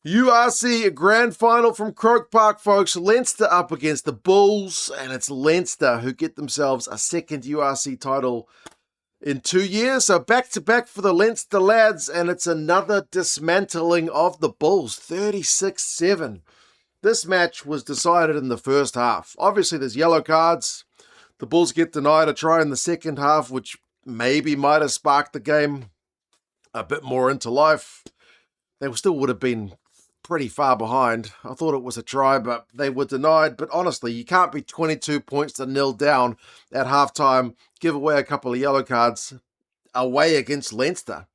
URC Grand Final from Croke Park, folks. Leinster up against the Bulls, and it's Leinster who get themselves a second URC title in 2 years. So back-to-back for the Leinster lads, and it's another dismantling of the Bulls, 36-7. This match was decided in the first half. Obviously, there's yellow cards. The Bulls get denied a try in the second half, which maybe might have sparked the game a bit more into life. They still would have been pretty far behind. I thought it was a try, but they were denied. But honestly, you can't be 22 points to nil down at halftime, give away a couple of yellow cards away against Leinster.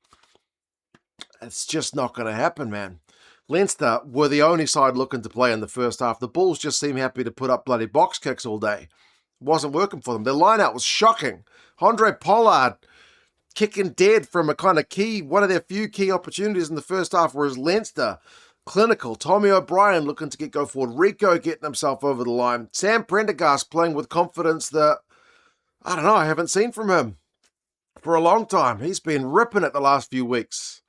It's just not going to happen, man. Leinster were the only side looking to play in the first half. The Bulls just seemed happy to put up bloody box kicks all day. It wasn't working for them. Their line-out was shocking. Andre Pollard kicking dead from a kind of one of their few key opportunities in the first half, whereas Leinster, clinical. Tommy O'Brien looking to go forward. Rico getting himself over the line. Sam Prendergast playing with confidence that, I don't know, I haven't seen from him for a long time. He's been ripping it the last few weeks.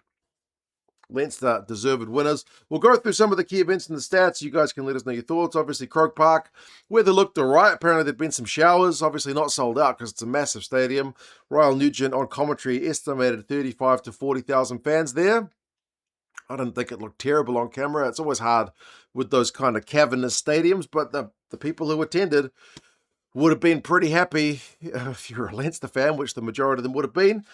Leinster deserved winners. We'll go through some of the key events and the stats. You guys can let us know your thoughts. Obviously, Croke Park, weather looked all right. Apparently, there'd been some showers. Obviously, not sold out because it's a massive stadium. Ryle Nugent on commentary estimated 35 to 40,000 fans there. I didn't think it looked terrible on camera. It's always hard with those kind of cavernous stadiums, but the people who attended would have been pretty happy if you're a Leinster fan, which the majority of them would have been.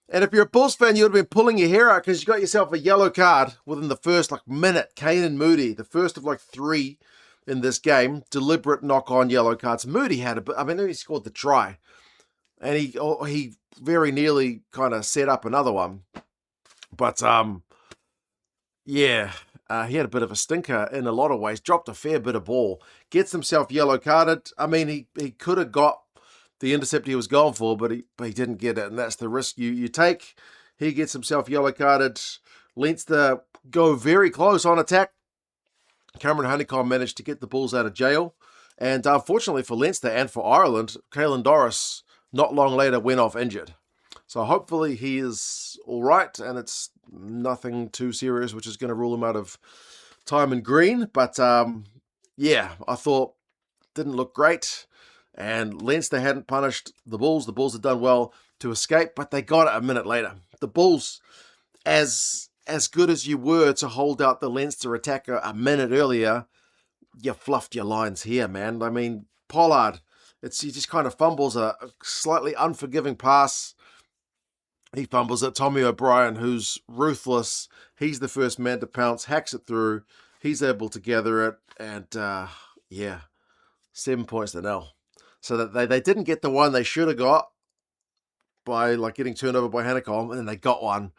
And if you're a Bulls fan, you would have been pulling your hair out because you got yourself a yellow card within the first minute. Kane Moody, the first of 3 in this game, deliberate knock-on yellow cards. Moody had he scored the try, and he very nearly kind of set up another one. But he had a bit of a stinker in a lot of ways. Dropped a fair bit of ball. Gets himself yellow carded. He could have got the intercept he was going for, but he didn't get it, and that's the risk you take. He gets himself yellow carded. Leinster go very close on attack. Cameron Honeycomb managed to get the Bulls out of jail, and unfortunately for Leinster and for Ireland, Caelan Doris not long later went off injured. So hopefully he is all right, and it's nothing too serious, which is going to rule him out of time in green. But I thought didn't look great. And Leinster hadn't punished the Bulls. The Bulls had done well to escape, but they got it a minute later. The Bulls, as good as you were to hold out the Leinster attacker a minute earlier, you fluffed your lines here, man. Pollard, he just kind of fumbles a slightly unforgiving pass. He fumbles it. Tommy O'Brien, who's ruthless, he's the first man to pounce, hacks it through. He's able to gather it, and 7 points to nil. So that they didn't get the one they should have got by getting turned over by Honeycomb, and then they got one,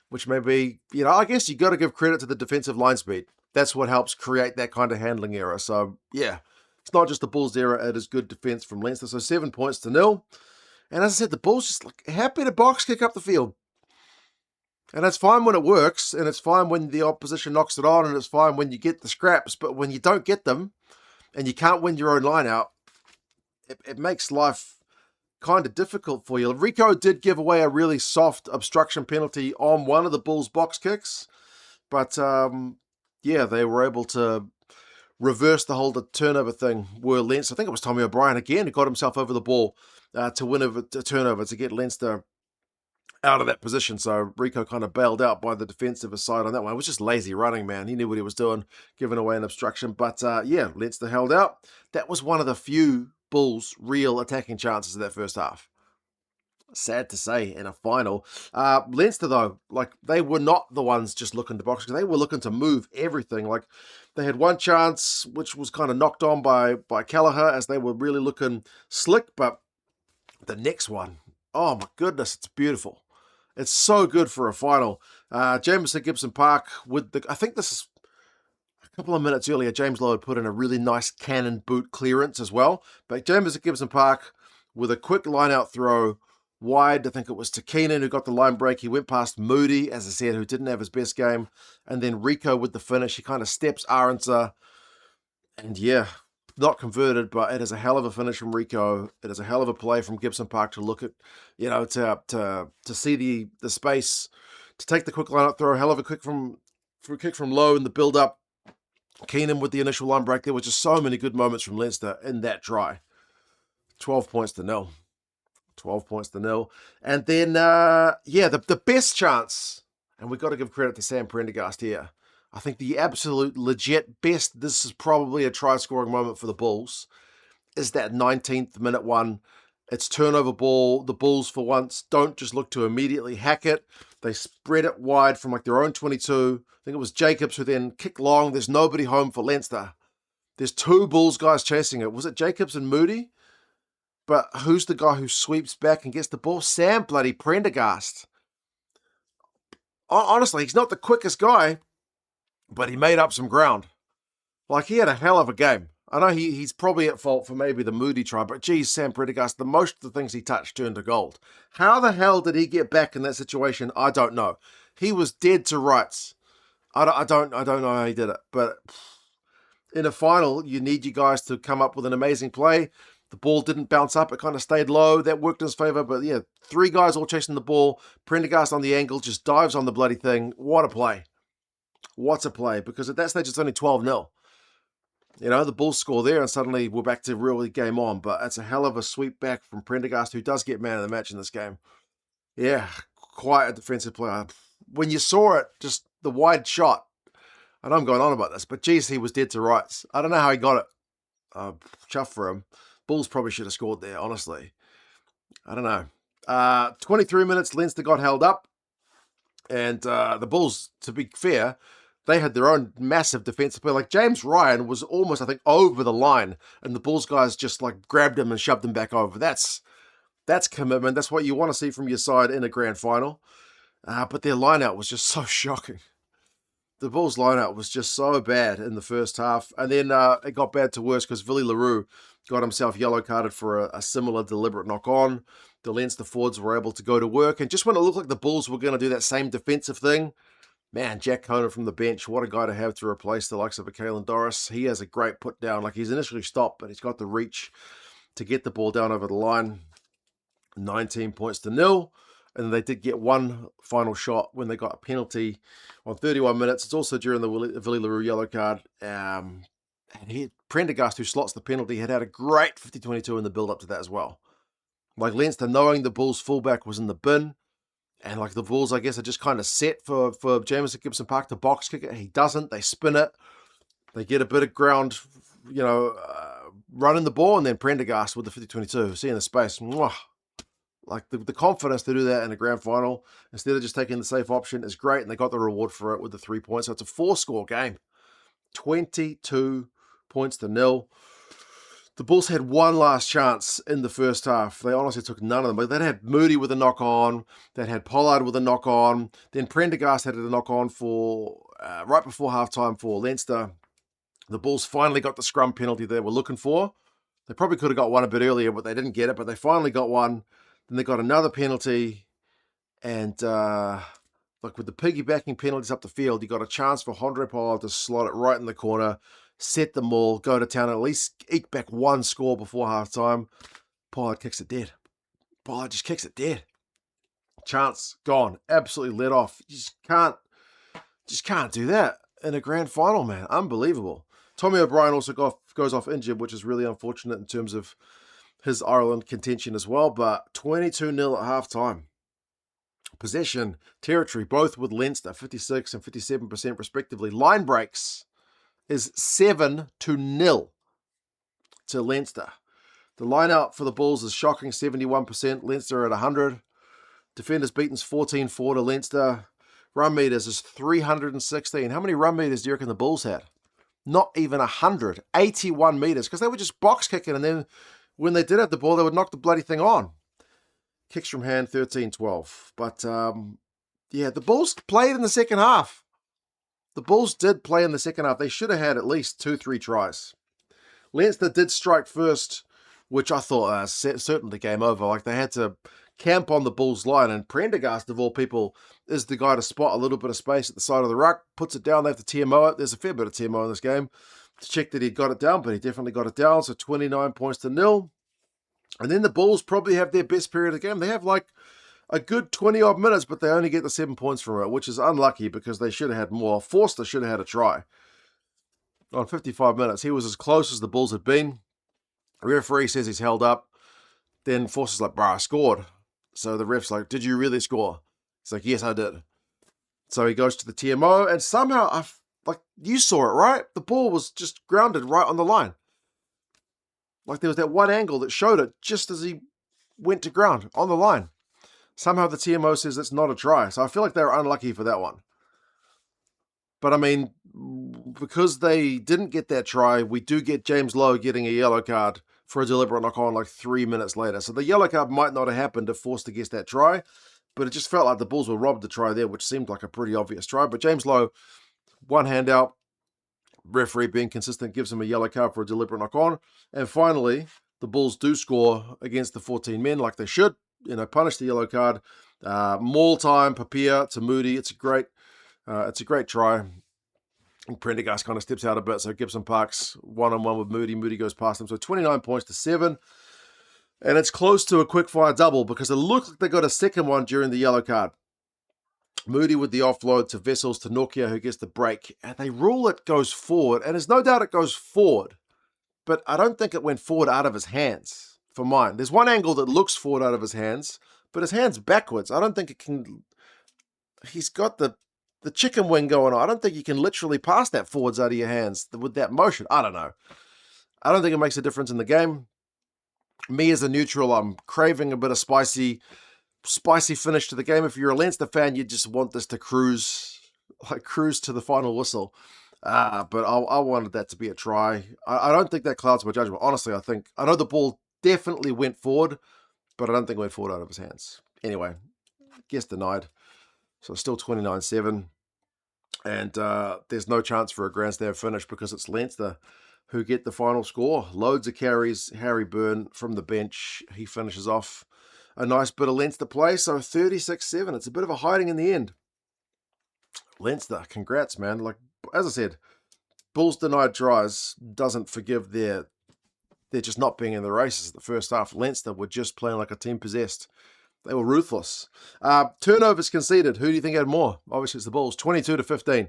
which maybe, I guess you got to give credit to the defensive line speed. That's what helps create that kind of handling error. So, it's not just the Bulls' error, it is good defense from Leinster. So 7 points to nil. And as I said, the Bulls just happy to box kick up the field. And it's fine when it works, and it's fine when the opposition knocks it on, and it's fine when you get the scraps. But when you don't get them, and you can't win your own line out, it makes life kind of difficult for you. Rico did give away a really soft obstruction penalty on one of the Bulls' box kicks. But, they were able to reverse the whole turnover thing. Were Leinster, I think it was Tommy O'Brien again, who got himself over the ball to win a turnover to get Leinster out of that position. So Rico kind of bailed out by the defensive side on that one. It was just lazy running, man. He knew what he was doing, giving away an obstruction. But, Leinster held out. That was one of the few Bulls' real attacking chances of that first half. Sad to say, in a final. Leinster, though, they were not the ones just looking to box, because they were looking to move everything. They had one chance, which was kind of knocked on by Kelleher, as they were really looking slick, but the next one, oh my goodness, it's beautiful. It's so good for a final. Jameson Gibson Park I think this is a couple of minutes earlier, James Lowe had put in a really nice cannon boot clearance as well. But Jameson Gibson Park with a quick line-out throw wide. I think it was to Keenan who got the line break. He went past Moody, as I said, who didn't have his best game. And then Rico with the finish. He kind of steps Aronsa. And not converted, but it is a hell of a finish from Rico. It is a hell of a play from Gibson Park to look at, to see the space, to take the quick line-up throw. Hell of a kick from For a kick from low in the build-up. Keenan with the initial line break. There were just so many good moments from Leinster in that try. 12 points to nil. 12 points to nil. And then, the best chance, and we've got to give credit to Sam Prendergast here. I think the absolute legit best, this is probably a try-scoring moment for the Bulls, is that 19th minute one. It's turnover ball. The Bulls, for once, don't just look to immediately hack it. They spread it wide from like their own 22. I think it was Jacobs who then kicked long. There's nobody home for Leinster. There's two Bulls guys chasing it. Was it Jacobs and Moody? But who's the guy who sweeps back and gets the ball? Sam bloody Prendergast. Honestly, he's not the quickest guy, but he made up some ground. Like, he had a hell of a game. I know he's probably at fault for maybe the Moody try, but geez, Sam Prendergast, most of the things he touched turned to gold. How the hell did he get back in that situation? I don't know. He was dead to rights. I don't know how he did it, but in a final, you need you guys to come up with an amazing play. The ball didn't bounce up. It kind of stayed low. That worked in his favor, but yeah, three guys all chasing the ball. Prendergast on the angle, just dives on the bloody thing. What a play. What a play, because at that stage, it's only 12-0. You know, the Bulls score there, and suddenly we're back to really game on. But it's a hell of a sweep back from Prendergast, who does get man of the match in this game. Yeah, quite a defensive player. When you saw it, just the wide shot, and I'm going on about this, but geez, he was dead to rights. I don't know how he got it. Chuff for him. Bulls probably should have scored there, honestly. I don't know. 23 minutes, Leinster got held up. And the Bulls, to be fair, they had their own massive defensive play. Like, James Ryan was almost, I think, over the line. And the Bulls guys just, like, grabbed him and shoved him back over. That's commitment. That's what you want to see from your side in a grand final. But their line-out was just so shocking. The Bulls' line-out was just so bad in the first half. And then it got bad to worse because Willie LaRue got himself yellow-carded for a similar deliberate knock-on. The Leinster forwards were able to go to work. And just when it looked like the Bulls were going to do that same defensive thing, man, Jack Conan from the bench, what a guy to have to replace the likes of a Kalen Doris. He has a great put down. Like, he's initially stopped, but he's got the reach to get the ball down over the line. 19 points to nil. And they did get one final shot when they got a penalty on 31 minutes. It's also during the Willie LaRue yellow card. And Prendergast, who slots the penalty, had a great 50-22 in the build-up to that as well. Like, Leinster, knowing the Bulls' fullback was in the bin, and like the Bulls, I guess, are just kind of set for Jamison Gibson Park to box kick it. He doesn't. They spin it. They get a bit of ground, running the ball, and then Prendergast with the 50-22, seeing the space. Mwah. Like, the confidence to do that in a grand final, instead of just taking the safe option, is great, and they got the reward for it with the 3 points. So it's a 4-score game. 22 points to nil. The Bulls had one last chance in the first half. They honestly took none of them. But they had Moody with a knock-on. They had Pollard with a knock-on. Then Prendergast had a knock-on for right before halftime for Leinster. The Bulls finally got the scrum penalty they were looking for. They probably could have got one a bit earlier, but they didn't get it. But they finally got one. Then they got another penalty. And with the piggybacking penalties up the field, you got a chance for Andre Pollard to slot it right in the corner, set the maul, go to town, at least eke back one score before halftime. Pollard kicks it dead. Pollard just kicks it dead. Chance gone. Absolutely let off. You just can't do that in a grand final, man. Unbelievable. Tommy O'Brien also goes off injured, which is really unfortunate in terms of his Ireland contention as well. But 22-0 at halftime. Possession, territory, both with Leinster, 56 and 57% respectively. Line breaks is 7-0 to Leinster. The line out for the Bulls is shocking, 71%. Leinster at 100. Defenders beaten's 14-4 to Leinster. Run meters is 316. How many run meters do you reckon the Bulls had? Not even 100. 81 meters, because they were just box kicking, and then when they did have the ball, they would knock the bloody thing on. Kicks from hand, 13-12. But, the Bulls played in the second half. The Bulls did play in the second half. They should have had at least 2-3 tries. Leinster did strike first, which I thought certainly game over. Like, they had to camp on the Bulls' line, and Prendergast, of all people, is the guy to spot a little bit of space at the side of the ruck, puts it down, they have to TMO it. There's a fair bit of TMO in this game to check that he got it down, but he definitely got it down, so 29 points to nil. And then the Bulls probably have their best period of the game. They have like a good 20-odd minutes, but they only get the 7 points from it, which is unlucky because they should have had more. Forster should have had a try. On 55 minutes, he was as close as the Bulls had been. The referee says he's held up. Then Forster's like, bro, I scored. So the ref's like, did you really score? He's like, yes, I did. So he goes to the TMO, and somehow, like, you saw it, right? The ball was just grounded right on the line. Like, there was that one angle that showed it just as he went to ground on the line. Somehow the TMO says it's not a try. So I feel like they were unlucky for that one. But I mean, because they didn't get that try, we do get James Lowe getting a yellow card for a deliberate knock-on like 3 minutes later. So the yellow card might not have happened if Forster gets that try, but it just felt like the Bulls were robbed the try there, which seemed like a pretty obvious try. But James Lowe, one hand out, referee being consistent, gives him a yellow card for a deliberate knock-on. And finally, the Bulls do score against the 14 men like they should. Punish the yellow card. Maul time, Papia to Moody. It's a great try. And Prendergast kind of steps out a bit, so Gibson Park's one-on-one with Moody. Moody goes past him. So 29 points to 7. And it's close to a quick-fire double because it looked like they got a second one during the yellow card. Moody with the offload to Vessels to Nokia, who gets the break. And they rule it goes forward. And there's no doubt it goes forward. But I don't think it went forward out of his hands for mine. There's one angle that looks forward out of his hands, but his hand's backwards. I don't think it can... He's got the chicken wing going on. I don't think you can literally pass that forwards out of your hands with that motion. I don't know. I don't think it makes a difference in the game. Me as a neutral, I'm craving a bit of spicy finish to the game. If you're a Leinster fan, you just want this to cruise to the final whistle. But I wanted that to be a try. I don't think that clouds my judgment. Honestly, I know the ball definitely went forward, but I don't think it went forward out of his hands. Anyway, guess denied. So still 29-7. And there's no chance for a grandstand finish because it's Leinster who get the final score. Loads of carries. Harry Byrne from the bench. He finishes off a nice bit of Leinster play. So 36-7. It's a bit of a hiding in the end. Leinster, congrats, man. Like, as I said, Bulls denied tries doesn't forgive their just not being in the races the first half. Leinster were just playing like a team possessed. They were ruthless. Turnovers conceded. Who do you think had more? Obviously, it's the Bulls. 22-15.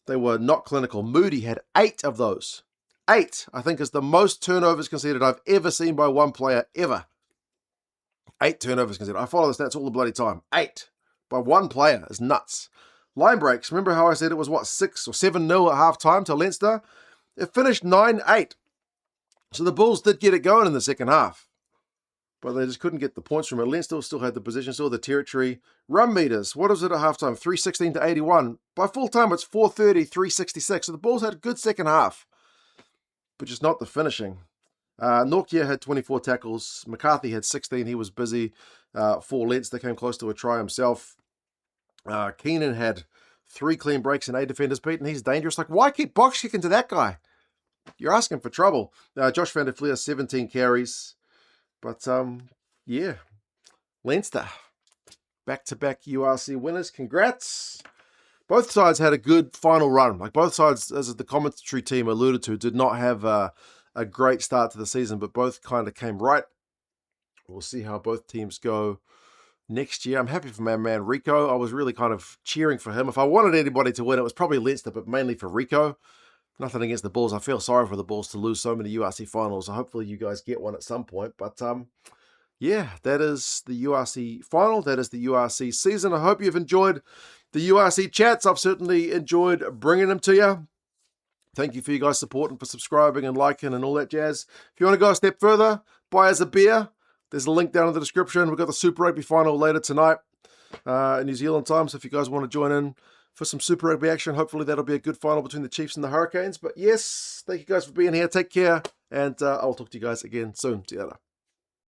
They were not clinical. Moody had 8 of those. 8, I think, is the most turnovers conceded I've ever seen by one player, ever. 8 turnovers conceded. I follow the stats all the bloody time. 8 by one player is nuts. Line breaks. Remember how I said it was, 6 or 7-0 at half-time to Leinster? It finished 9-8. So the Bulls did get it going in the second half. But they just couldn't get the points from it. Leinster still had the possession, still the territory. Run meters, what is it at halftime? 316-81. By full time, it's 430-366. So the Bulls had a good second half, but just not the finishing. Nokia had 24 tackles. McCarthy had 16. He was busy. 4 Leinster came close to a try himself. Keenan had 3 clean breaks and 8 defenders beat, and he's dangerous. Like, why keep box kicking to that guy? You're asking for trouble. Josh van der Fleer, 17 carries. But, yeah, Leinster, back-to-back URC winners. Congrats. Both sides had a good final run. Like, both sides, as the commentary team alluded to, did not have a great start to the season, but both kind of came right. We'll see how both teams go next year. I'm happy for my man Rico. I was really kind of cheering for him. If I wanted anybody to win, it was probably Leinster, but mainly for Rico. Nothing against the Bulls. I feel sorry for the Bulls to lose so many URC finals. Hopefully you guys get one at some point. But yeah, that is the URC final. That is the URC season. I hope you've enjoyed the URC chats. I've certainly enjoyed bringing them to you. Thank you for you guys supporting, for subscribing and liking and all that jazz. If you want to go a step further, buy us a beer. There's a link down in the description. We've got the Super Rugby final later tonight in New Zealand time. So if you guys want to join in for some Super Rugby action, hopefully that'll be a good final between the Chiefs and the Hurricanes. But yes, thank you guys for being here. Take care, and I'll talk to you guys again soon. See you later.